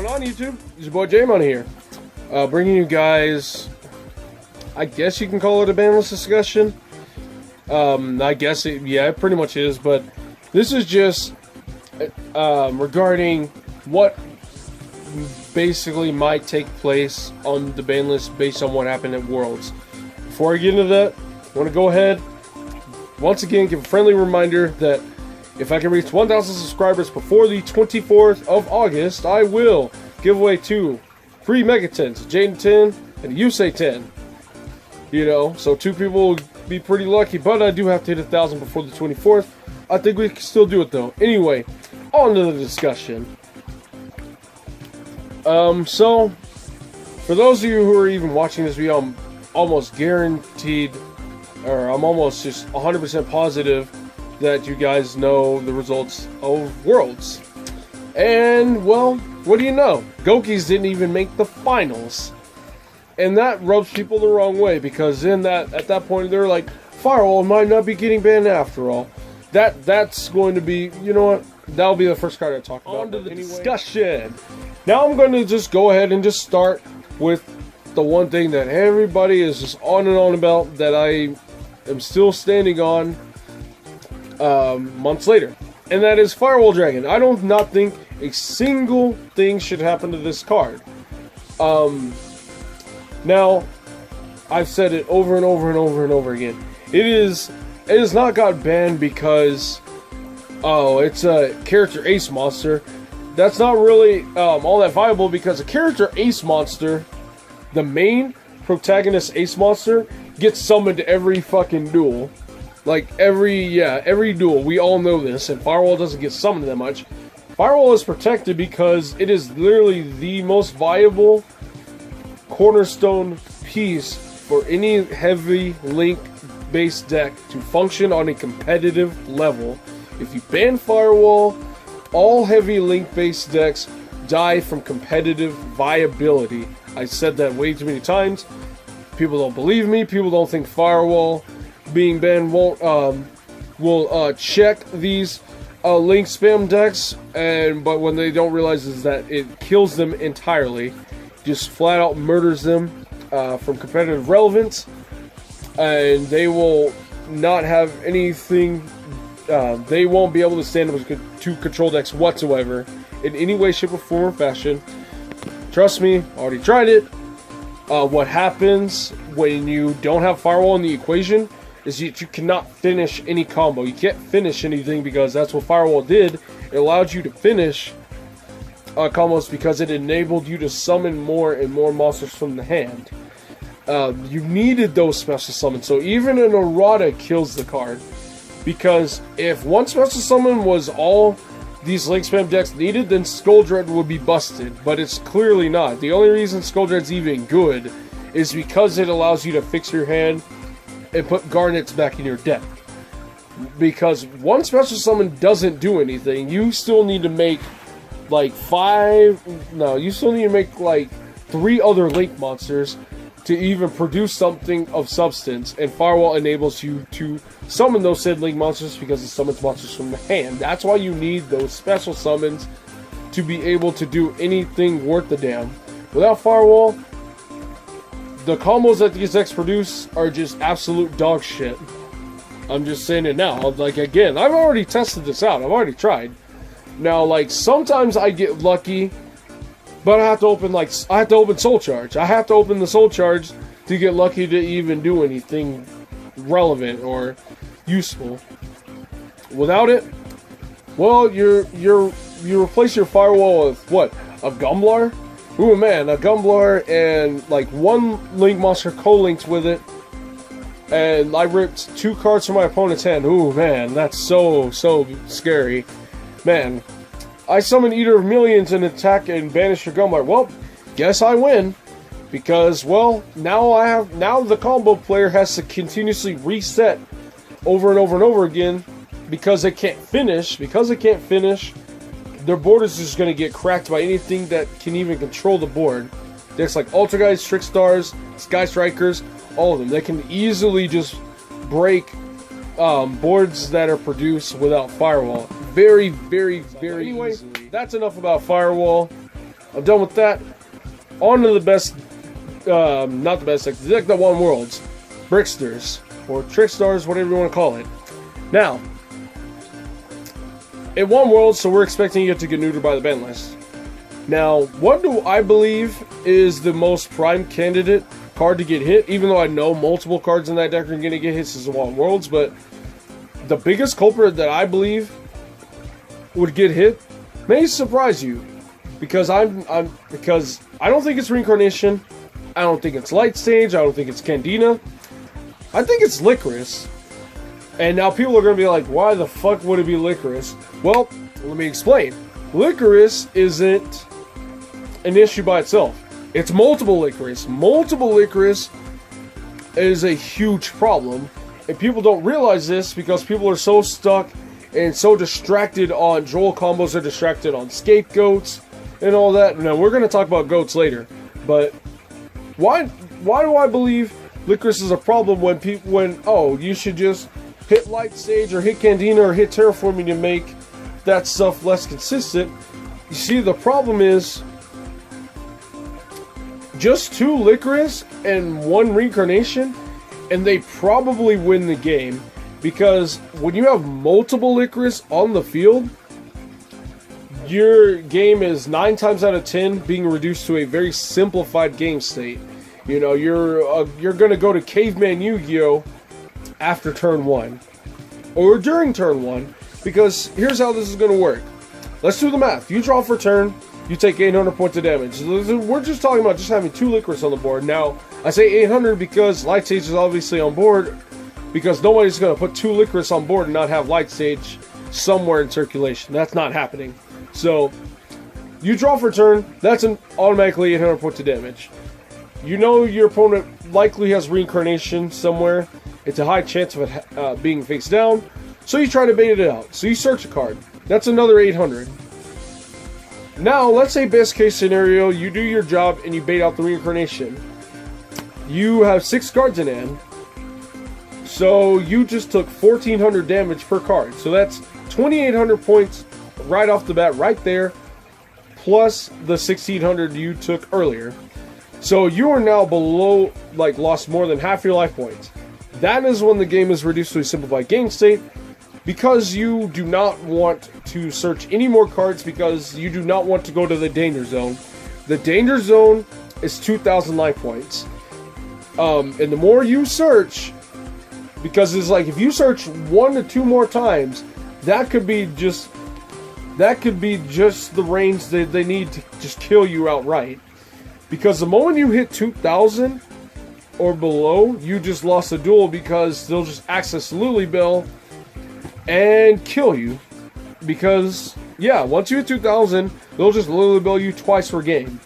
on YouTube? It's your boy J-Mon here, bringing you guys, I guess you can call it a banlist discussion. I guess it pretty much is, but this is just regarding what basically might take place on the ban list based on what happened at Worlds. Before I get into that, I want to go ahead, once again, give a friendly reminder that if I can reach 1,000 subscribers before the 24th of August, I will give away 2 free Megatens, Jaden 10 and Yusei 10. You know, so 2 people will be pretty lucky, but I do have to hit 1,000 before the 24th. I think we can still do it though. Anyway, on to the discussion. So, for those of you who are even watching this video, I'm almost guaranteed, or I'm almost just 100% positive that you guys know the results of Worlds. And, well, what do you know? Gokis didn't even make the finals. And that rubs people the wrong way, because at that point they're like, Firewall might not be getting banned after all. That's going to be, you know what? That'll be the first card I talk about. On to the discussion. Now I'm going to just go ahead and just start with the one thing that everybody is just on and on about, that I am still standing on months later. And that is Firewall Dragon. I do not think a single thing should happen to this card. Now, I've said it over and over and over and over again. It has not got banned because, oh, it's a character ace monster. That's not really all that viable, because a character ace monster, the main protagonist ace monster, gets summoned every fucking duel. Like every duel. We all know this, and Firewall doesn't get summoned that much. Firewall is protected because it is literally the most viable cornerstone piece for any heavy link based deck to function on a competitive level. If you ban Firewall, all heavy link based decks die from competitive viability. I said that way too many times. People don't believe me. People don't think Firewall being banned will check these link spam decks, but when they don't realize is that it kills them entirely, just flat out murders them from competitive relevance, and they will not have anything. They won't be able to stand up to control decks whatsoever in any way, shape, or form or fashion. Trust me, already tried it. What happens when you don't have Firewall in the equation is that you cannot finish any combo. You can't finish anything, because that's what Firewall did. It allowed you to finish combos because it enabled you to summon more and more monsters from the hand. You needed those special summons, so even an errata kills the card. Because if one special summon was all these link spam decks needed, then Skull Dread would be busted, but it's clearly not. The only reason Skull Dread's even good is because it allows you to fix your hand and put Garnets back in your deck. Because one special summon doesn't do anything. You still need to make like 3 other link monsters to even produce something of substance, and Firewall enables you to summon those said link monsters because it summons monsters from the hand. That's why you need those special summons to be able to do anything worth the damn. Without Firewall, the combos that these decks produce are just absolute dog shit. I'm just saying it now. Like, again, I've already tested this out. I've already tried. Now, like, sometimes I get lucky, but I have to open Soul Charge. I have to open the Soul Charge to get lucky to even do anything relevant or useful. Without it, well, you replace your Firewall with what? A Gumblar? Ooh man, a Gumblar and like 1 link monster co-linked with it, and I ripped 2 cards from my opponent's hand. Ooh man, that's so scary. Man, I summon Eater of Millions and attack and banish your Gumblar. Well, guess I win, because, well, now the combo player has to continuously reset over and over and over again because they can't finish. Because they can't finish, their board is just going to get cracked by anything that can even control the board. There's like Ultra Guides, Trick Stars, Sky Strikers, all of them. They can easily just break boards that are produced without Firewall. Very, very, very easily. That's enough about Firewall. I'm done with that. On to the best, not the best deck, the deck that won Worlds. Bricksters, or Trickstars, whatever you want to call it. Now, it won Worlds, so we're expecting it to get neutered by the ban list. Now, what do I believe is the most prime candidate card to get hit? Even though I know multiple cards in that deck are going to get hit since it won Worlds, but the biggest culprit that I believe would get hit may surprise you, because because I don't think it's Reincarnation, I don't think it's Light Stage, I don't think it's Candina, I think it's Licorice. And now people are going to be like, why the fuck would it be Licorice? Well, let me explain. Licorice isn't an issue by itself. It's multiple Licorice. Multiple Licorice is a huge problem. And people don't realize this because people are so stuck and so distracted on Joel combos, they're distracted on scapegoats and all that. Now, we're going to talk about goats later. But why do I believe Licorice is a problem when oh, you should just hit Light Stage or hit Candina or hit Terraforming to make that stuff less consistent? You see, the problem is just 2 Licorice and 1 Reincarnation, and they probably win the game. Because when you have multiple Licorice on the field, your game is 9 times out of 10 being reduced to a very simplified game state. You know, you're going to go to Caveman Yu-Gi-Oh! After turn 1. Or during turn 1. Because here's how this is going to work. Let's do the math. You draw for turn, you take 800 points of damage. We're just talking about just having 2 Licorice on the board. Now, I say 800 because Light Stage is obviously on board. Because nobody's going to put 2 Licorice on board and not have Light Stage somewhere in circulation. That's not happening. So, you draw for turn, that's automatically 800 points of damage. You know your opponent likely has Reincarnation somewhere. It's a high chance of it being face down. So you try to bait it out. So you search a card. That's another 800. Now, let's say best case scenario, you do your job and you bait out the Reincarnation. You have 6 cards in hand. So you just took 1400 damage per card. So that's 2800 points right off the bat, right there. Plus the 1600 you took earlier. So you are now below, like, lost more than half your life points. That is when the game is reduced to a simplified game state. Because you do not want to search any more cards, because you do not want to go to the danger zone. The danger zone is 2000 life points. And the more you search, because it's like if you search 1 to 2 more times, that could be just the range that they need to just kill you outright. Because the moment you hit 2000 or below, you just lost a duel, because they'll just access Lilybell and kill you. Because, yeah, once you hit 2000, they'll just Lilybell you twice per game.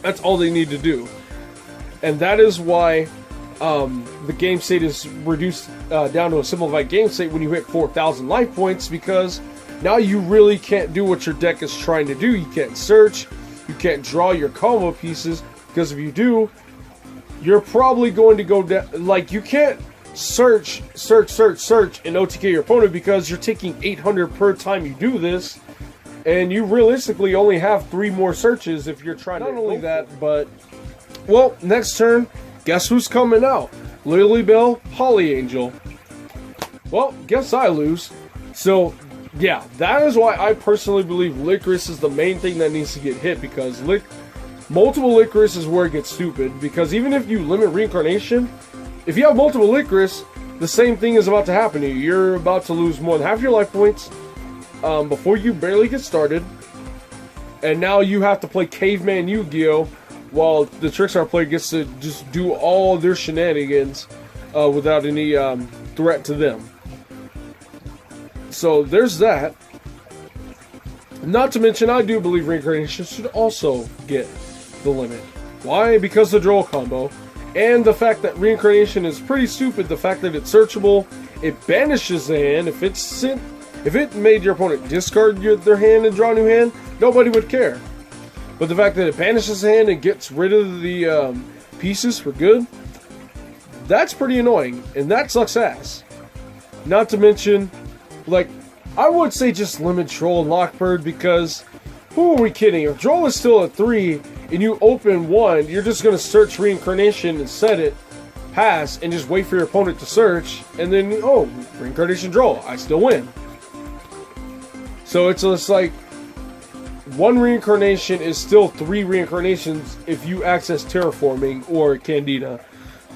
That's all they need to do. And that is why the game state is reduced down to a simplified game state when you hit 4000 life points, because now you really can't do what your deck is trying to do. You can't search, you can't draw your combo pieces, because if you do, you're probably going to go down. Like, you can't search and OTK your opponent, because you're taking 800 per time you do this, and you realistically only have 3 more searches if you're trying to. Not only that, but, well, next turn, guess who's coming out? Lilybell, Holly Angel. Well, guess I lose. So, yeah, that is why I personally believe Licorice is the main thing that needs to get hit, because multiple Licorice is where it gets stupid. Because even if you limit Reincarnation, if you have multiple Licorice, the same thing is about to happen to you. You're about to lose more than half your life points before you barely get started. And now you have to play Caveman Yu-Gi-Oh! While the Trickstar player gets to just do all their shenanigans without any threat to them. So there's that. Not to mention, I do believe Reincarnation should also get the limit. Why? Because of the Joel combo. And the fact that Reincarnation is pretty stupid. The fact that it's searchable, it banishes the hand. If it made your opponent discard their hand and draw a new hand, nobody would care. But the fact that it banishes the hand and gets rid of the pieces for good, that's pretty annoying. And that sucks ass. Not to mention, like, I would say just limit Troll and Lockbird, because who are we kidding? If Joel is still at 3 and you open 1, you're just going to search Reincarnation and set it, pass, and just wait for your opponent to search, and then, oh, Reincarnation draw. I still win. So it's just like 1 reincarnation is still 3 reincarnations if you access Terraforming or Candida.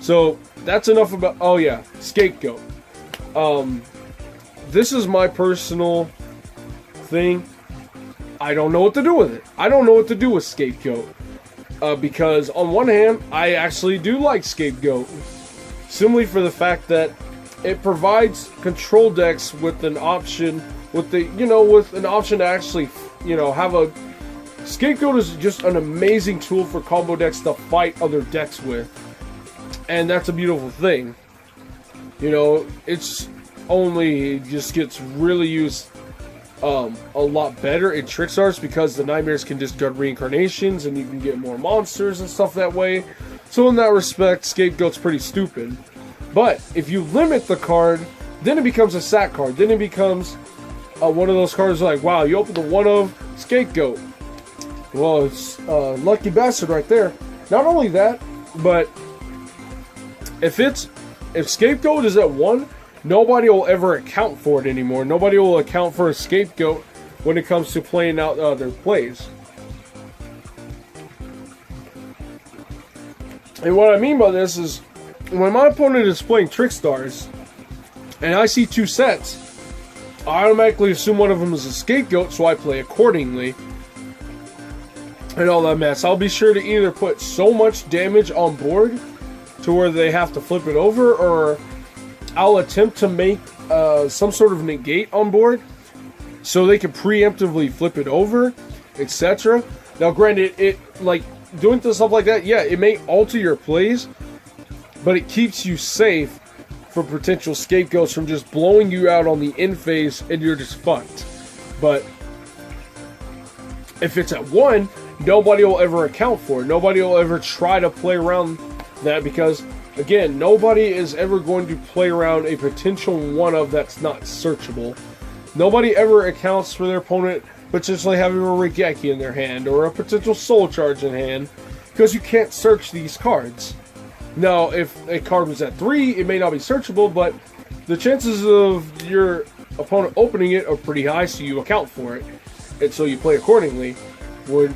So that's enough about. Oh yeah, Scapegoat. This is my personal thing. I don't know what to do with it. I don't know what to do with Scapegoat. Because on one hand, I actually do like Scapegoat. Simply for the fact that it provides control decks with an option, with an option to actually, have a... Scapegoat is just an amazing tool for combo decks to fight other decks with. And that's a beautiful thing. It's only just gets really used a lot better in Trickstars because the Nightmares can discard reincarnations and you can get more monsters and stuff that way. So in that respect, Scapegoat's pretty stupid. But if you limit the card, then it becomes a sack card. Then it becomes one of those cards like, wow, you open the 1 of Scapegoat. Well, it's lucky bastard right there. Not only that, but if Scapegoat is at 1, nobody will ever account for it anymore. Nobody will account for a Scapegoat when it comes to playing out their plays. And what I mean by this is, when my opponent is playing Trickstars, and I see 2 sets, I automatically assume one of them is a Scapegoat, so I play accordingly. And all that mess. I'll be sure to either put so much damage on board to where they have to flip it over, or I'll attempt to make some sort of negate on board so they can preemptively flip it over, etc. Now, granted, doing stuff like that, yeah, it may alter your plays, but it keeps you safe from potential Scapegoats from just blowing you out on the end phase and you're just fucked. But if it's at 1, nobody will ever account for it. Nobody will ever try to play around that because, again, nobody is ever going to play around a potential 1 of that's not searchable. Nobody ever accounts for their opponent potentially having a Regeki in their hand or a potential Soul Charge in hand because you can't search these cards. Now, if a card was at 3, it may not be searchable, but the chances of your opponent opening it are pretty high, so you account for it. And so you play accordingly.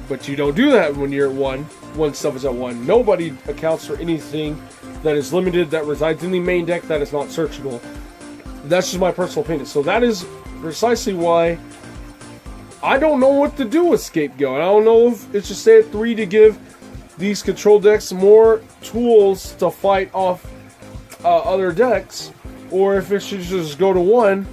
But you don't do that when you're at 1, when stuff is at 1. Nobody accounts for anything that is limited, that resides in the main deck, that is not searchable. That's just my personal opinion. So that is precisely why I don't know what to do with Scapegoat. I don't know if it should stay at 3 to give these control decks more tools to fight off other decks, or if it should just go to 1,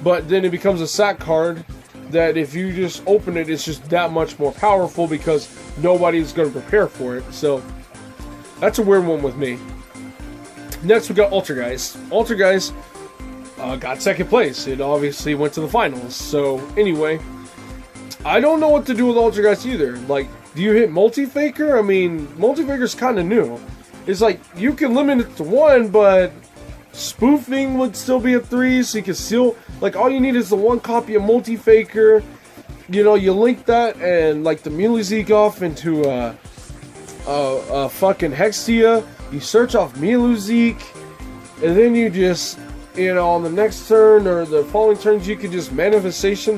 but then it becomes a sack card that if you just open it, it's just that much more powerful because nobody's going to prepare for it. So that's a weird one with me. Next we got Altergeist. Altergeist got 2nd place. It obviously went to the finals. So anyway, I don't know what to do with Altergeist either. Like, do you hit Multi-Faker? I mean, Multi-Faker's kind of new. It's like, you can limit it to 1, but spoofing would still be a 3, so you can still, like, all you need is the 1 copy of Multi-Faker. You link that and, like, the Miluzik off into a fucking Hextia. You search off Miluzik, and then you just, on the next turn or the following turns, you can just Manifestation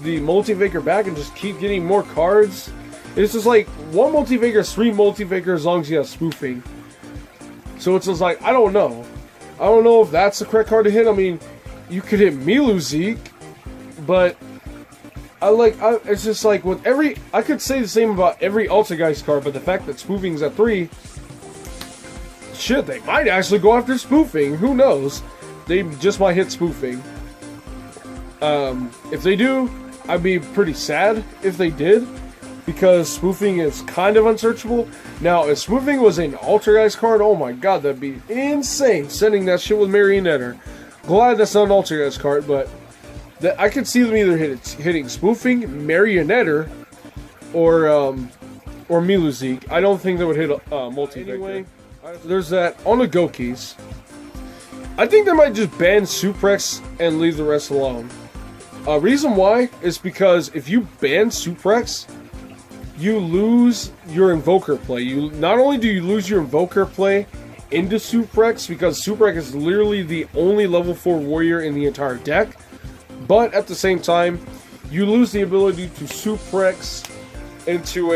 the Multi-Faker back and just keep getting more cards. It's just like 1 Multi-Faker, 3 Multi-Faker as long as you have spoofing. So it's just like, I don't know. I don't know if that's the correct card to hit. I mean, you could hit Miluzik, but it's just like with every, I could say the same about every Altergeist card, but the fact that spoofing's at 3, shit, they might actually go after spoofing. Who knows? They just might hit spoofing. If they do, I'd be pretty sad if they did, because spoofing is kind of unsearchable. Now, if spoofing was an Altergeist card, oh my god, that'd be insane, sending that shit with Marionetter. Glad that's not an Altergeist card, but I could see them either hitting spoofing, Marionetter, or Miluzik. I don't think they would hit Multi-Faker. Anyway, there's that. On the Gokis, I think they might just ban Suprex and leave the rest alone. Reason why is because if you ban Suprex, you lose your Invoker play. Not only do you lose your Invoker play into Suprex, because Suprex is literally the only level 4 warrior in the entire deck, but at the same time, you lose the ability to Suprex into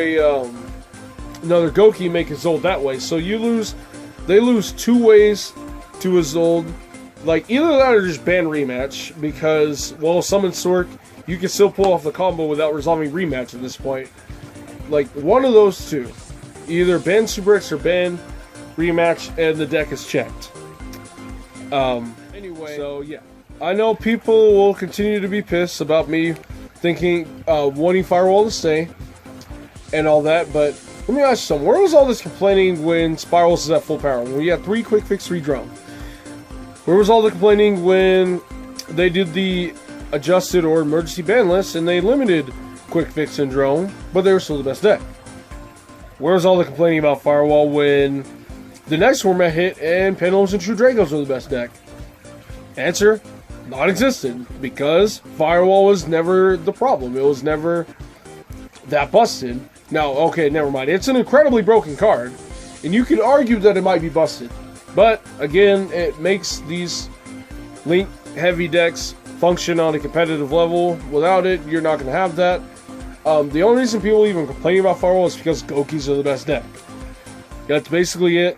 another Goki, make Isolde that way. So they lose 2 ways to Isolde. Like, either that or just ban rematch, because, well, Summon Sork, you can still pull off the combo without resolving rematch at this point. Like, one of those two. Either ban Suprex or ban rematch, and the deck is checked. Anyway, so yeah. I know people will continue to be pissed about me thinking, wanting Firewall to stay, and all that, but let me ask you something. Where was all this complaining when Spirals is at full power? When we had 3 quick fix, 3 drone? Where was all the complaining when they did the adjusted or emergency ban list and they limited quick fix and drone, but they were still the best deck? Where was all the complaining about Firewall when the next format hit and Pendulums and True Dragos were the best deck? Answer: non-existent, because Firewall was never the problem. It was never that busted. Now, okay, never mind. It's an incredibly broken card, and you could argue that it might be busted. But, again, it makes these link-heavy decks function on a competitive level. Without it, you're not going to have that. The only reason people even complain about Firewall is because Gokis are the best deck. That's basically it.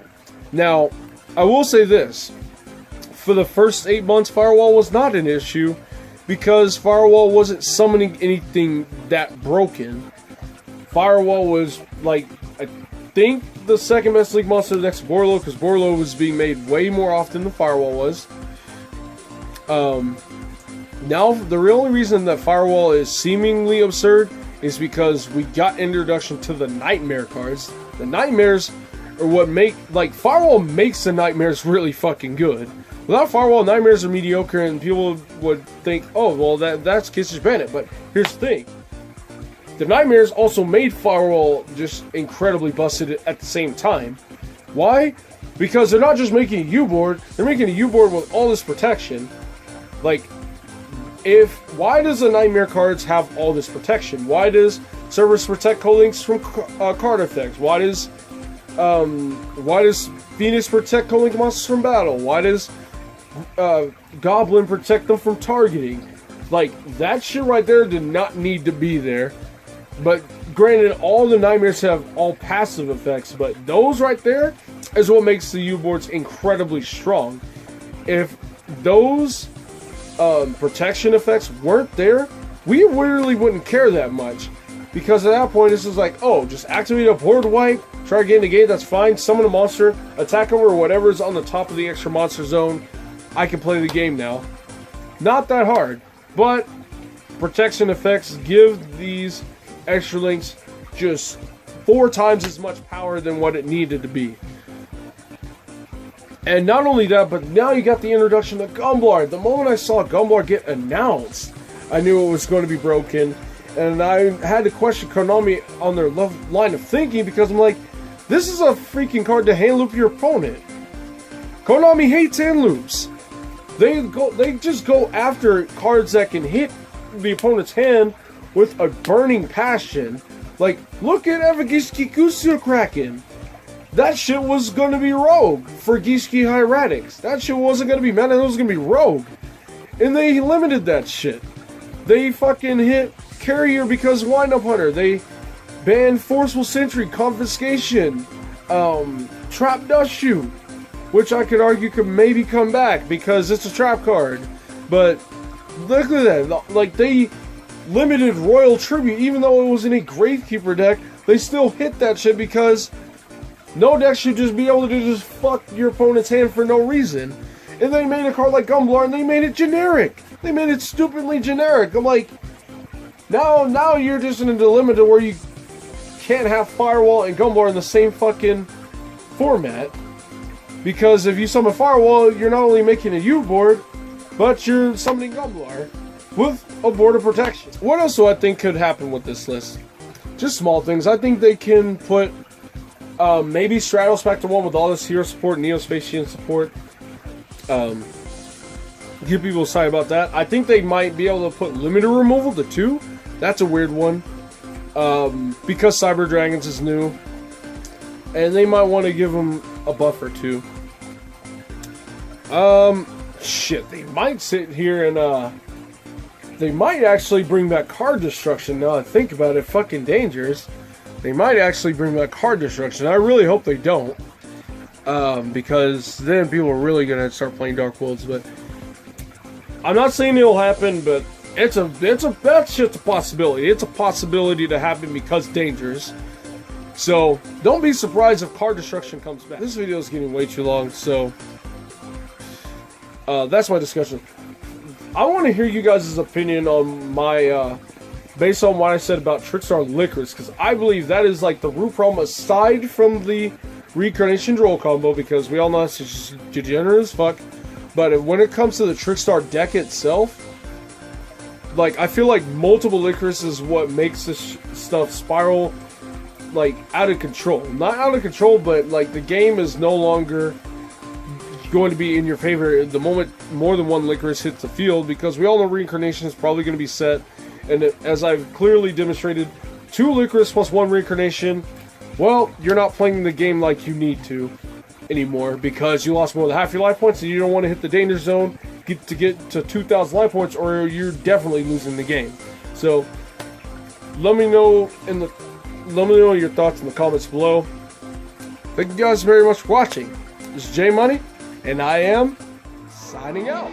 Now, I will say this. For the first 8 months, Firewall was not an issue, because Firewall wasn't summoning anything that broken. Firewall was, like, I think the second best league monster next to Borlo, because Borlo was being made way more often than Firewall was. Now, the only reason that Firewall is seemingly absurd is because we got introduction to the Nightmare cards. The Nightmares are what make, like, Firewall makes the Nightmares really fucking good. Without Firewall, Nightmares are mediocre, and people would think, oh, well, that's Kisses Bandit. But here's the thing. The Nightmares also made Firewall just incredibly busted at the same time. Why? Because they're not just making a U-board, they're making a U-board with all this protection. Like, why does the Nightmare cards have all this protection? Why does Cerberus protect co-links from card effects? Why does Phoenix protect co-link monsters from battle? Why does Goblin protect them from targeting? Like, that shit right there did not need to be there. But granted, all the Nightmares have all passive effects, but those right there is what makes the U-boards incredibly strong. If those protection effects weren't there, we really wouldn't care that much. Because at that point, this is like, oh, just activate a board wipe, try to get in the game, that's fine. Summon a monster, attack him, or whatever's on the top of the extra monster zone. I can play the game now. Not that hard, but protection effects give these extra links just 4 times as much power than what it needed to be. And not only that, but now you got the introduction of Gumblar. The moment I saw Gumblar get announced, I knew it was going to be broken. And I had to question Konami on their line of thinking, because I'm like, this is a freaking card to hand loop your opponent. Konami hates hand loops. They just go after cards that can hit the opponent's hand with a burning passion. Like, look at Evagishki Kusur Kraken. That shit was going to be Rogue for Gishki Hieratics. That shit wasn't going to be Mana, it was going to be Rogue. And they limited that shit. They fucking hit Carrier because Wind-Up Hunter. They banned Forceful Sentry, Confiscation, Trap Dust Shoot, which I could argue could maybe come back because it's a trap card. But look at that. Like, they limited Royal Tribute, even though it was in a Gravekeeper deck, they still hit that shit because no deck should just be able to just fuck your opponent's hand for no reason. And they made a card like Gumblar and they made it generic. They made it stupidly generic. I'm like, now you're just in a dilemma to where you can't have Firewall and Gumblar in the same fucking format. Because if you summon Firewall, you're not only making a U-board, but you're summoning Gumblar with a board of protection. What else do I think could happen with this list? Just small things. I think they can put maybe Stratos back to 1 with all this hero support, Neospatian support. get people excited about that. I think they might be able to put limiter removal to 2. That's a weird one. Because Cyber Dragons is new. And they might want to give them a buff or 2. Shit, they might sit here and, they might actually bring back card destruction. Now I think about it, fucking dangerous. They might actually bring back card destruction. I really hope they don't. Because then people are really gonna start playing Dark Worlds, but I'm not saying it'll happen, but that's just a possibility. It's a possibility to happen because dangerous. So don't be surprised if card destruction comes back. This video is getting way too long, so that's my discussion. I want to hear you guys' opinion on my based on what I said about Trickstar Licorice, because I believe that is like the root problem aside from the Reincarnation Droll combo, because we all know it's just degenerate as fuck. But when it comes to the Trickstar deck itself, like, I feel like multiple Licorice is what makes this stuff spiral, like, out of control. Not out of control, but, like, the game is no longer going to be in your favor the moment more than one Licorice hits the field, because we all know Reincarnation is probably going to be set, and as I've clearly demonstrated, 2 Licorice plus 1 Reincarnation, well, you're not playing the game like you need to anymore, because you lost more than half your life points, and you don't want to hit the danger zone get to 2,000 life points, or you're definitely losing the game. So let me know your thoughts in the comments below. Thank you guys very much for watching. This is J Money, and I am signing out.